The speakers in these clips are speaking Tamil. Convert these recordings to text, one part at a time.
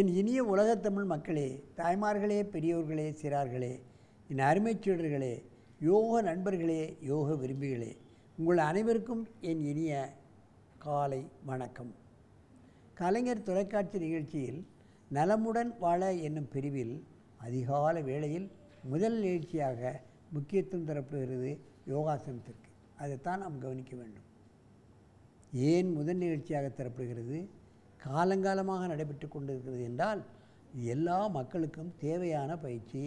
என் இனிய உலகத்தமிழ் மக்களே, தாய்மார்களே, பெரியோர்களே, சிறார்களே, என் அருமைச் சீடர்களே, யோக நண்பர்களே, யோக விரும்பிகளே, உங்கள் அனைவருக்கும் என் இனிய காலை வணக்கம். கலைஞர் தொலைக்காட்சி நிகழ்ச்சியில் நலமுடன் வாழ என்னும் பிரிவில் அதிகால வேளையில் முதல் நிகழ்ச்சியாக முக்கியத்துவம் தரப்படுகிறது யோகாசனத்திற்கு. அதைத்தான் நாம் கவனிக்க வேண்டும். ஏன் முதல் நிகழ்ச்சியாக தரப்படுகிறது? காலங்காலமாக நடைபெற்று கொண்டிருக்கிறது என்றால் எல்லா மக்களுக்கும் தேவையான பயிற்சி,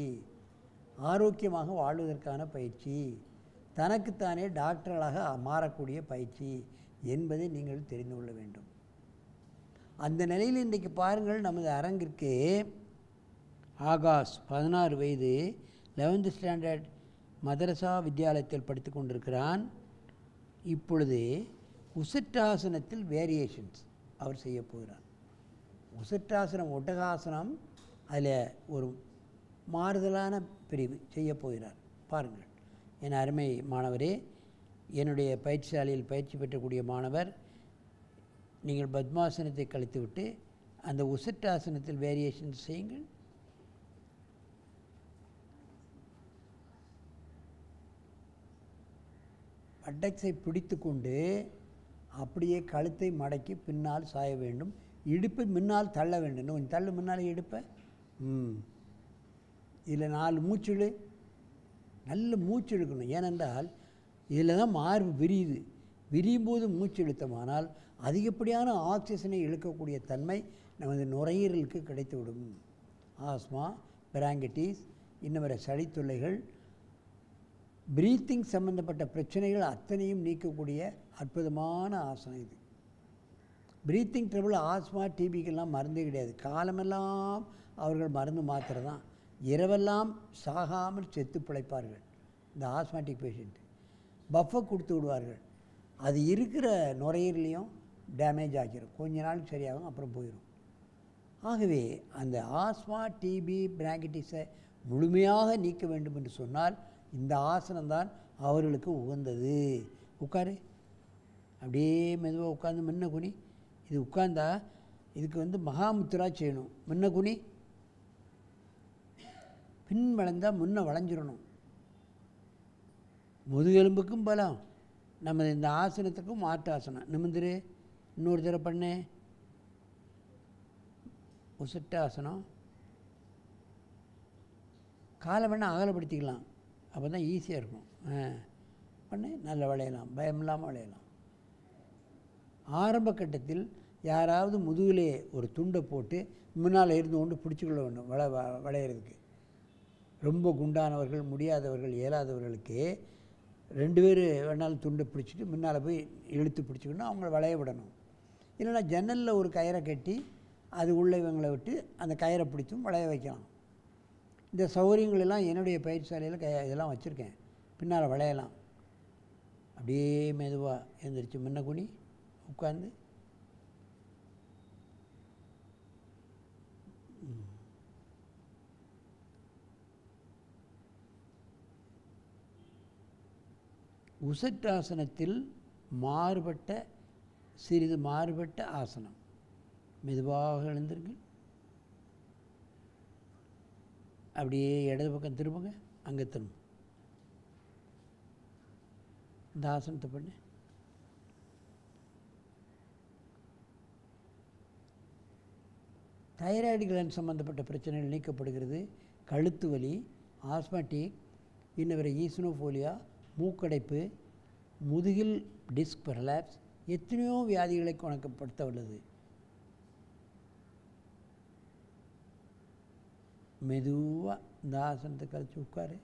ஆரோக்கியமாக வாழ்வதற்கான பயிற்சி, தனக்குத்தானே டாக்டர்களாக மாறக்கூடிய பயிற்சி என்பதை நீங்கள் தெரிந்து கொள்ள வேண்டும். அந்த நிலையில் இன்றைக்கு பாருங்கள், நமது அரங்கிற்கு ஆகாஷ் 16 வயது 11th ஸ்டாண்டர்ட் மதரசா வித்யாலயத்தில் படித்து கொண்டிருக்கிறான். இப்பொழுது உசட்டாசனத்தில் வேரியேஷன்ஸ் அவர் செய்ய போகிறார். உசட்டாசனம், ஒட்டகாசனம், அதில் ஒரு மாறுதலான பிரிவு செய்ய போகிறார். பாருங்கள் என் அருமை மாணவரே, என்னுடைய பயிற்சியாலையில் பயிற்சி பெற்றக்கூடிய மாணவர், நீங்கள் பத்மாசனத்தை கழித்துவிட்டு அந்த உசட்டாசனத்தில் வேரியேஷன்ஸ் செய்யுங்கள். பட்டக்ஸை பிடித்து கொண்டு அப்படியே கழுத்தை மடக்கி பின்னால் சாய வேண்டும். இடுப்பை முன்னால் தள்ள வேண்டும். கொஞ்சம் தள்ளு முன்னால் இடுப்பை. இதில் 4 மூச்சுழு, நல்ல மூச்சு இழுக்கணும். ஏனென்றால் இதில் தான் மார்பு விரியுது. விரியும் போது மூச்சு இழுத்தமானால் அதிகப்படியான ஆக்சிஜனை இழுக்கக்கூடிய தன்மை நமது நுரையீரலுக்கு கிடைத்துவிடும். ஆஸ்மா, பிராங்கடிஸ், இன்னும் வர சளி தொல்லைகள், பிரீத்திங் சம்பந்தப்பட்ட பிரச்சனைகள் அத்தனையும் நீக்கக்கூடிய அற்புதமான ஆசனம் இது. பிரீத்திங் ட்ரபிள், ஆஸ்மா, டிபிக்கெல்லாம் மருந்தே கிடையாது. காலமெல்லாம் அவர்கள் மருந்து மாத்திரை தான். இரவெல்லாம் சாகாமல் செத்து பிழைப்பார்கள் இந்த ஆஸ்மாட்டிக் பேஷண்ட்டு. பஃபை கொடுத்து விடுவார்கள். அது இருக்கிற நுரையீரலையும் டேமேஜ் ஆக்கிடும். கொஞ்ச நாள் சரியாகும், அப்புறம் போயிடும். ஆகவே அந்த ஆஸ்மா, டிபி, பிராங்கடிஸை முழுமையாக நீக்க வேண்டும் என்று சொன்னால் இந்த ஆசனம்தான் அவர்களுக்கு உகந்தது. உட்காரு, அப்படியே மெதுவாக உட்காந்து முன்ன குனி. இது உட்கார்ந்தா இதுக்கு மகாமுத்ரா செய்யணும். முன்ன குனி, பின் வளைந்தால் முன்ன வளைஞ்சிடணும். முதுகெலும்புக்கும் பலம், நம்ம இந்த ஆசனத்துக்கும் மாற்று ஆசனம். நிமிந்திரு, இன்னொரு தடவை பண்ணு. உசட்டாசனம். காலை வேணால் அகலப்படுத்திக்கலாம், அப்போ தான் ஈஸியாக இருக்கும். பண்ணு, நல்லா விளையலாம், பயம் இல்லாமல் விளையலாம். ஆரம்ப கட்டத்தில் யாராவது முதுகிலே ஒரு துண்டை போட்டு முன்னால் இருந்து கொண்டு பிடிச்சிக்கொள்ள வேண்டும் விளையிறதுக்கு. ரொம்ப குண்டானவர்கள், முடியாதவர்கள், இயலாதவர்களுக்கு 2 பேர் வேணாலும் துண்டை பிடிச்சிட்டு முன்னால் போய் இழுத்து பிடிச்சிக்கணும், அவங்கள விளைய விடணும். இல்லைன்னா ஜன்னலில் ஒரு கயிறை கட்டி அது உள்ளே இவங்களை விட்டு அந்த கயிறை பிடிச்சும் விளைய வைக்கலாம். இந்த சௌகரியங்களெல்லாம் என்னுடைய பயிற்சியாலையில் இதெல்லாம் வச்சுருக்கேன். பின்னால் விளையலாம். அப்படியே மெதுவாக எழுந்திரிச்சு முன்ன குனி, உட்காந்து உசட்டாசனத்தில் சிறிது மாறுபட்ட ஆசனம். மெதுவாக எழுந்திருங்கள். அப்படியே இடது பக்கம் திரும்புங்க, அங்கே திரும்ப. இந்த ஆசனத்தை பண்ணு. தைராய்டு கிளாண்ட் சம்பந்தப்பட்ட பிரச்சனைகள் நீக்கப்படுகிறது. கழுத்து வலி, ஆஸ்மாட்டிக், இன்னவரை ஈசனோஃபோலியா, மூக்கடைப்பு, முதுகில் டிஸ்க் பெரலாப்ஸ், எத்தனையோ வியாதிகளை குணப்படுத்த உள்ளது. மெதுவாக இந்த ஆசனத்தை கழிச்சு உட்காரு.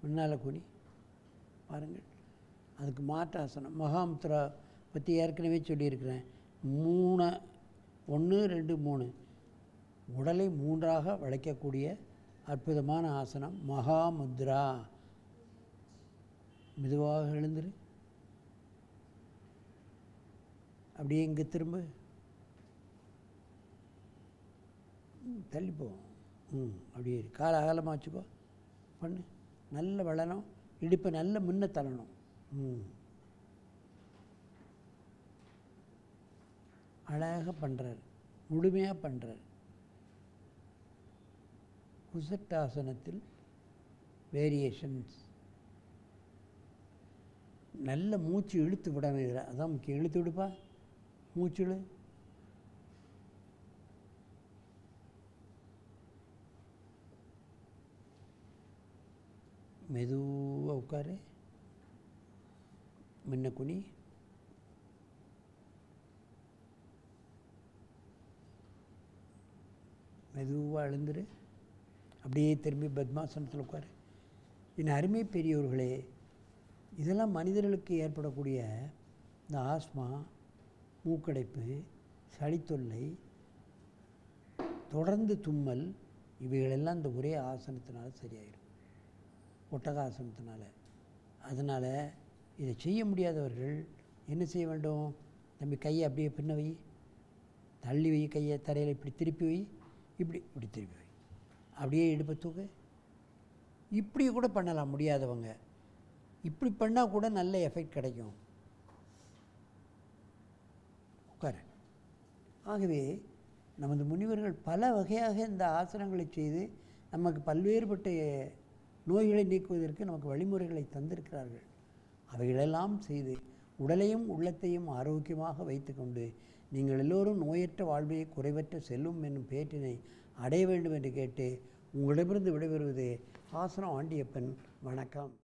முன்னால் குனி. பாருங்கள், அதுக்கு மாற்று ஆசனம் மகாமுத்ரா பற்றி ஏற்கனவே சொல்லியிருக்கிறேன். 3 1 2 3 உடலை 3ஆக வளைக்கக்கூடிய அற்புதமான ஆசனம் மகாமுத்ரா. மெதுவாக எழுந்துரு. அப்படியே இங்கே திரும்ப, தள்ளிப்போ. அப்படியே காலை அகலமாக வச்சுக்கோ. பண்ணு, நல்ல வளரும். இடுப்பை நல்ல முன்ன தள்ளணும். அழகாக பண்ணுறார், முழுமையாக பண்ணுறார். குசட்டாசனத்தில் வேரியேஷன்ஸ், நல்ல மூச்சு இழுத்து விடணும். அதான் முக்கியம். இழுத்து விடுப்பா, மூச்சுழு. மெதுவாக உட்காரு, முன்ன குனி, மெதுவாக எழுந்துரு, அப்படியே திரும்பி பத்மாசனத்தில் உட்காரு. என் அருமை பெரியோர்களே, இதெல்லாம் மனிதர்களுக்கு ஏற்படக்கூடிய இந்த ஆஸ்மா, மூக்கடைப்பு, சளித்தொல்லை, தொடர்ந்து தும்மல், இவைகளெல்லாம் இந்த ஒரே ஆசனத்தினால சரியாயிடும், ஒட்டகாசனத்தினால. அதனால் இதை செய்ய முடியாதவர்கள் என்ன செய்ய வேண்டும்? தம்பி கையை அப்படியே பின்ன வை, தள்ளி வை, கையை தரையில் இப்படி திருப்பி வை, இப்படி இப்படி திருப்பி வை, அப்படியே இடுப்பை தூக்கு. இப்படி கூட பண்ணலாம் முடியாதவங்க. இப்படி பண்ணால் கூட நல்ல எஃபெக்ட் கிடைக்கும். உட்கார. ஆகவே நமது முனிவர்கள் பல வகையாக இந்த ஆசனங்களை செய்து நமக்கு பல்வேறுபட்ட நோய்களை நீக்குவதற்கு நமக்கு வழிமுறைகளை தந்திருக்கிறார்கள். அவைகளெல்லாம் செய்து உடலையும் உள்ளத்தையும் ஆரோக்கியமாக வைத்து கொண்டு நீங்கள் எல்லோரும் நோயற்ற வாழ்வையை குறைவற்ற செல்லும் என்னும் பேற்றினை அடைய வேண்டும் என்று கேட்டு உங்களிடமிருந்து விடைபெறுவது ஆசனம் ஆண்டியப்பன். வணக்கம்.